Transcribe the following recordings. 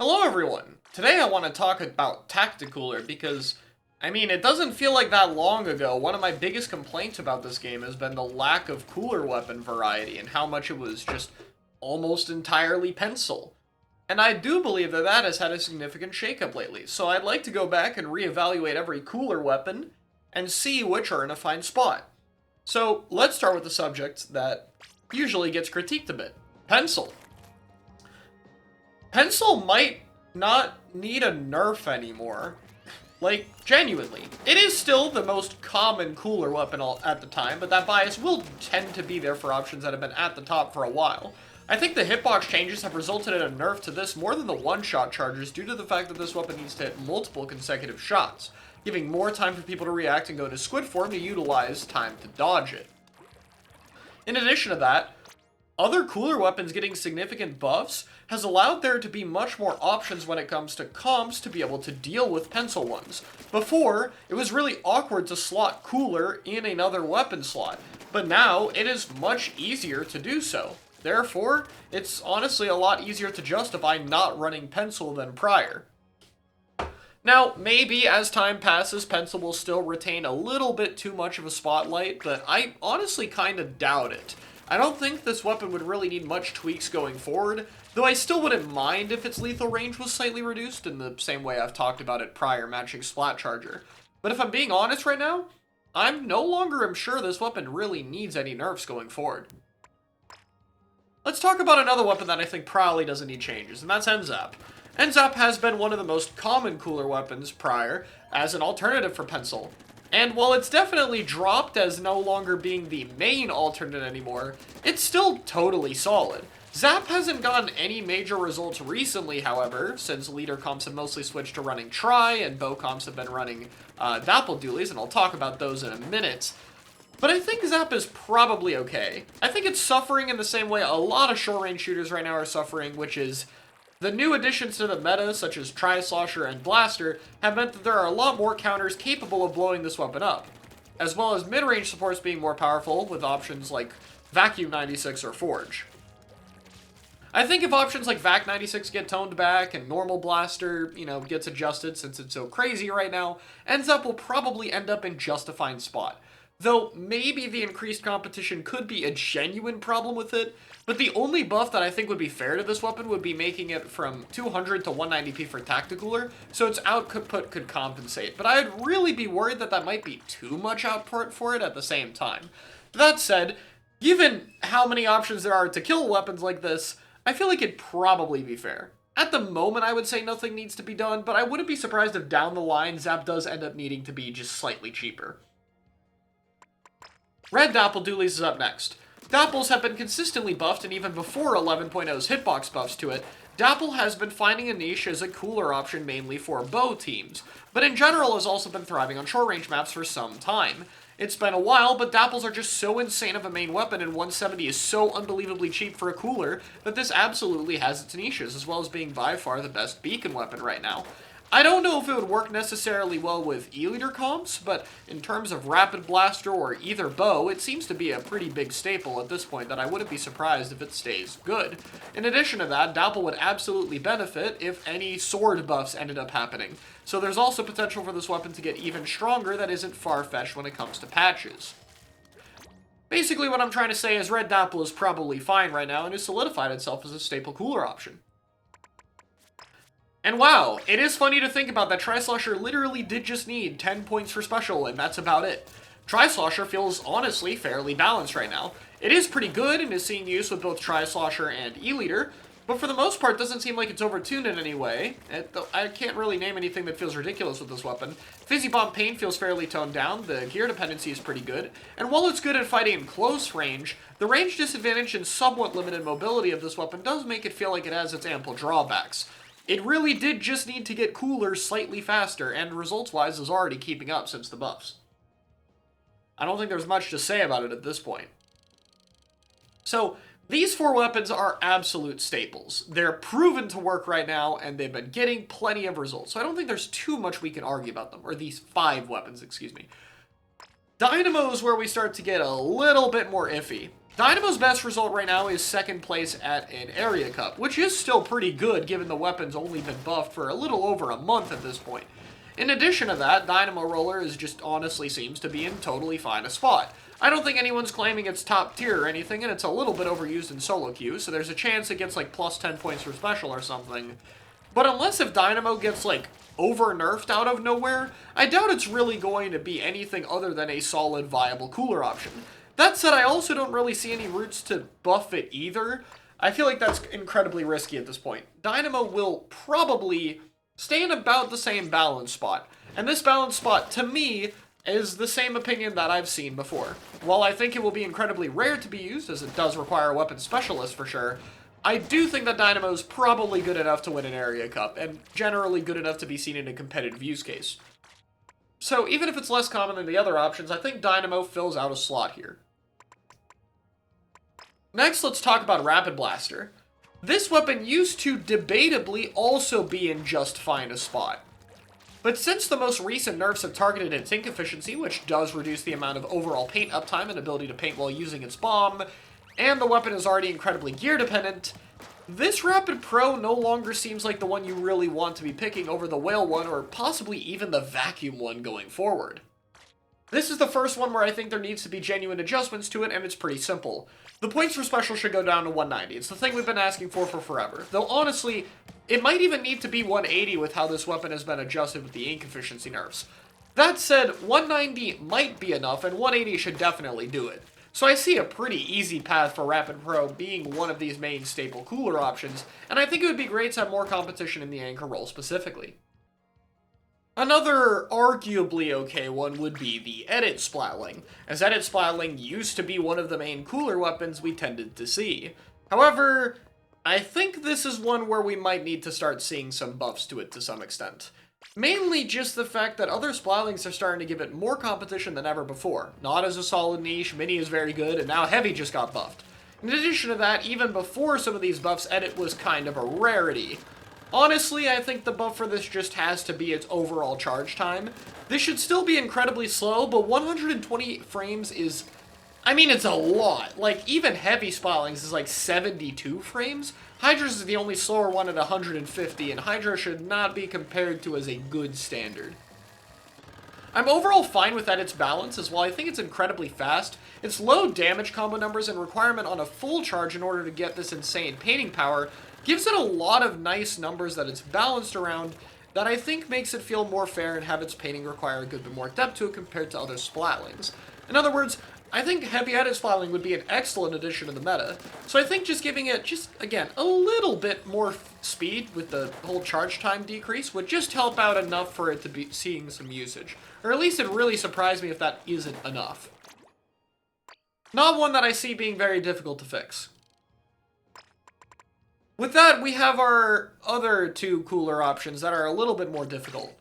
Hello everyone! Today I want to talk about Tacticooler because, it doesn't feel like that long ago. One of my biggest complaints about this game has been the lack of cooler weapon variety and how much it was just almost entirely pencil. And I do believe that that has had a significant shakeup lately, so I'd like to go back and reevaluate every cooler weapon and see which are in a fine spot. So let's start with the subject that usually gets critiqued a bit. Pencil. Pencil might not need a nerf anymore. Like, genuinely. It is still the most common cooler weapon at the time, but that bias will tend to be there for options that have been at the top for a while. I think the hitbox changes have resulted in a nerf to this more than the one-shot charges due to the fact that this weapon needs to hit multiple consecutive shots, giving more time for people to react and go into squid form to utilize time to dodge it. In addition to that, other cooler weapons getting significant buffs has allowed there to be much more options when it comes to comps to be able to deal with pencil ones. Before, it was really awkward to slot cooler in another weapon slot, but now it is much easier to do so. Therefore, it's honestly a lot easier to justify not running pencil than prior. Now, maybe as time passes, pencil will still retain a little bit too much of a spotlight, but I honestly kind of doubt it. I don't think this weapon would really need much tweaks going forward, though I still wouldn't mind if its lethal range was slightly reduced in the same way I've talked about it prior matching Splat Charger. But if I'm being honest right now, I'm no longer sure this weapon really needs any nerfs going forward. Let's talk about another weapon that I think probably doesn't need changes, and that's NZAP. NZAP has been one of the most common cooler weapons prior as an alternative for pencil. And while it's definitely dropped as no longer being the main alternate anymore, it's still totally solid. Zap hasn't gotten any major results recently, however, since leader comps have mostly switched to running Try, and bow comps have been running Dapple Dualies, and I'll talk about those in a minute. But I think Zap is probably okay. I think it's suffering in the same way a lot of short-range shooters right now are suffering, which is the new additions to the meta, such as Tri-Slosher and Blaster, have meant that there are a lot more counters capable of blowing this weapon up, as well as mid-range supports being more powerful with options like Vacuum 96 or Forge. I think if options like Vac 96 get toned back and normal Blaster, gets adjusted since it's so crazy right now, NZAP will probably end up in just a fine spot. Though maybe the increased competition could be a genuine problem with it, but the only buff that I think would be fair to this weapon would be making it from 200 to 190p for Tacticooler, so its output could compensate. But I'd really be worried that that might be too much output for it at the same time. That said, given how many options there are to kill weapons like this, I feel like it'd probably be fair. At the moment, I would say nothing needs to be done, but I wouldn't be surprised if down the line, Zap does end up needing to be just slightly cheaper. Red Dapple Dualies is up next. Dapples have been consistently buffed, and even before 11.0's hitbox buffs to it, Dapple has been finding a niche as a cooler option mainly for bow teams, but in general has also been thriving on short-range maps for some time. It's been a while, but Dapples are just so insane of a main weapon, and 170 is so unbelievably cheap for a cooler that this absolutely has its niches, as well as being by far the best beacon weapon right now. I don't know if it would work necessarily well with E-Leader comps, but in terms of Rapid Blaster or either bow, it seems to be a pretty big staple at this point that I wouldn't be surprised if it stays good. In addition to that, Dapple would absolutely benefit if any sword buffs ended up happening, so there's also potential for this weapon to get even stronger that isn't far-fetched when it comes to patches. Basically what I'm trying to say is Red Dapple is probably fine right now and has solidified itself as a staple cooler option. And wow, it is funny to think about that Tri-Slosher literally did just need 10 points for special, and that's about it. Tri-Slosher feels honestly fairly balanced right now. It is pretty good and is seeing use with both Tri-Slosher and E-Leader, but for the most part doesn't seem like it's overtuned in any way. I can't really name anything that feels ridiculous with this weapon. Fizzy Bomb Pain feels fairly toned down, the gear dependency is pretty good, and while it's good at fighting in close range, the range disadvantage and somewhat limited mobility of this weapon does make it feel like it has its ample drawbacks. It really did just need to get cooler slightly faster, and results-wise is already keeping up since the buffs. I don't think there's much to say about it at this point. So, these four weapons are absolute staples. They're proven to work right now, and they've been getting plenty of results, so I don't think there's too much we can argue about them, or these 5 weapons, excuse me. Dynamo is where we start to get a little bit more iffy. Dynamo's best result right now is second place at an Area Cup, which is still pretty good given the weapon's only been buffed for a little over a month at this point. In addition to that, Dynamo Roller is just honestly seems to be in totally fine a spot. I don't think anyone's claiming it's top tier or anything, and it's a little bit overused in solo queue, so there's a chance it gets like plus 10 points for special or something. But unless if Dynamo gets like over-nerfed out of nowhere, I doubt it's really going to be anything other than a solid, viable cooler option. That said, I also don't really see any routes to buff it either. I feel like that's incredibly risky at this point. Dynamo will probably stay in about the same balance spot. And this balance spot, to me, is the same opinion that I've seen before. While I think it will be incredibly rare to be used, as it does require a weapon specialist for sure, I do think that Dynamo's probably good enough to win an Area Cup, and generally good enough to be seen in a competitive use case. So even if it's less common than the other options, I think Dynamo fills out a slot here. Next, let's talk about Rapid Blaster. This weapon used to debatably also be in just fine a spot. But since the most recent nerfs have targeted its ink efficiency, which does reduce the amount of overall paint uptime and ability to paint while using its bomb, and the weapon is already incredibly gear dependent, this Rapid Pro no longer seems like the one you really want to be picking over the Whale one or possibly even the Vacuum one going forward. This is the first one where I think there needs to be genuine adjustments to it, and it's pretty simple. The points for special should go down to 190. It's the thing we've been asking for forever. Though honestly, it might even need to be 180 with how this weapon has been adjusted with the ink efficiency nerfs. That said, 190 might be enough, and 180 should definitely do it. So I see a pretty easy path for Rapid Pro being one of these main staple cooler options, and I think it would be great to have more competition in the anchor role specifically. Another arguably okay one would be the Edit Splatling, as Edit Splatling used to be one of the main cooler weapons we tended to see. However, I think this is one where we might need to start seeing some buffs to it to some extent. Mainly just the fact that other Splatlings are starting to give it more competition than ever before. Not as a solid niche, Mini is very good, and now Heavy just got buffed. In addition to that, even before some of these buffs, Edit was kind of a rarity. Honestly, I think the buff for this just has to be its overall charge time. This should still be incredibly slow, but 120 frames is... I mean, it's a lot. Like, even Heavy Splatlings is like 72 frames. Hydra's is the only slower one at 150, and Hydra should not be compared to as a good standard. I'm overall fine with that its balance, as while I think it's incredibly fast, its low damage combo numbers and requirement on a full charge in order to get this insane painting power gives it a lot of nice numbers that it's balanced around that I think makes it feel more fair and have its painting require a good bit more depth to it compared to other Splatlings. In other words, I think Heavy Edit Splatling would be an excellent addition to the meta, so I think just giving it again, a little bit more speed with the whole charge time decrease would just help out enough for it to be seeing some usage. Or at least it really surprised me if that isn't enough. Not one that I see being very difficult to fix. With that, we have our other two cooler options that are a little bit more difficult.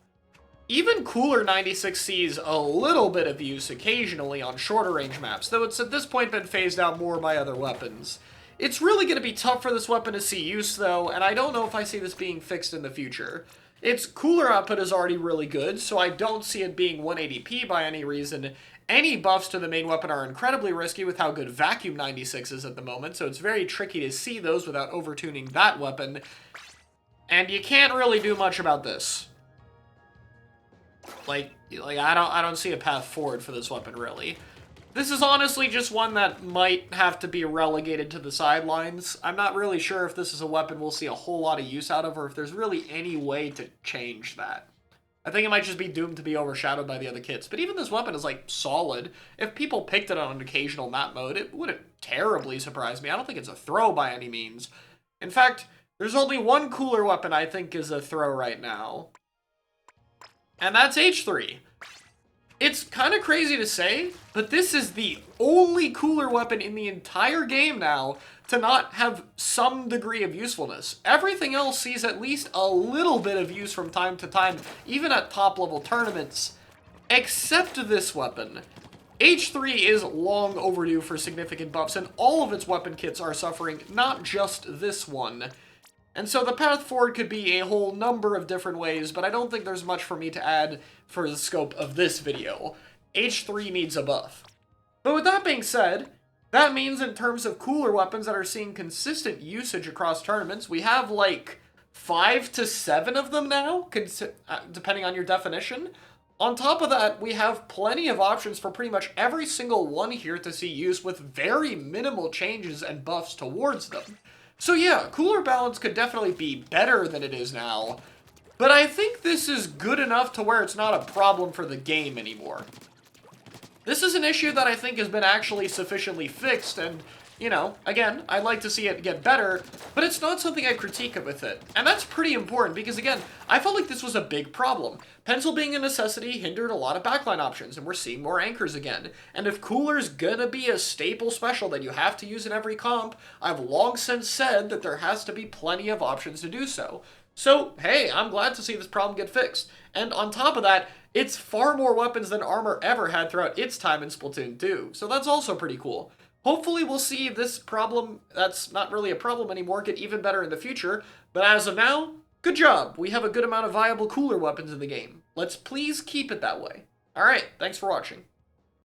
Even Cooler 96 sees a little bit of use occasionally on shorter range maps, though it's at this point been phased out more by other weapons. It's really going to be tough for this weapon to see use though, and I don't know if I see this being fixed in the future. Its cooler output is already really good, so I don't see it being 180p by any reason. Any buffs to the main weapon are incredibly risky with how good Vacuum 96 is at the moment, so it's very tricky to see those without overtuning that weapon. And you can't really do much about this. Like I don't see a path forward for this weapon, really. This is honestly just one that might have to be relegated to the sidelines. I'm not really sure if this is a weapon we'll see a whole lot of use out of, or if there's really any way to change that. I think it might just be doomed to be overshadowed by the other kits. But even this weapon is, like, solid. If people picked it on an occasional map mode, it wouldn't terribly surprise me. I don't think it's a throw by any means. In fact, there's only one cooler weapon I think is a throw right now. And that's H3. It's kind of crazy to say, but this is the only cooler weapon in the entire game now to not have some degree of usefulness. Everything else sees at least a little bit of use from time to time, even at top-level tournaments, except this weapon. H3 is long overdue for significant buffs, and all of its weapon kits are suffering, not just this one. And so the path forward could be a whole number of different ways, but I don't think there's much for me to add for the scope of this video. H3 needs a buff. But with that being said, That means in terms of cooler weapons that are seeing consistent usage across tournaments, we have like 5 to 7 of them now, depending on your definition. On top of that, we have plenty of options for pretty much every single one here to see use with very minimal changes and buffs towards them. So yeah, cooler balance could definitely be better than it is now, but I think this is good enough to where it's not a problem for the game anymore. This is an issue that I think has been actually sufficiently fixed, and, you know, again, I'd like to see it get better, but it's not something I critique with it. And that's pretty important, because again, I felt like this was a big problem. Pencil being a necessity hindered a lot of backline options, and we're seeing more anchors again. And if Cooler's gonna be a staple special that you have to use in every comp, I've long since said that there has to be plenty of options to do so. So, hey, I'm glad to see this problem get fixed. And on top of that, it's far more weapons than Armor ever had throughout its time in Splatoon 2, so that's also pretty cool. Hopefully we'll see this problem, that's not really a problem anymore, get even better in the future, but as of now, good job! We have a good amount of viable cooler weapons in the game. Let's please keep it that way. Alright, thanks for watching.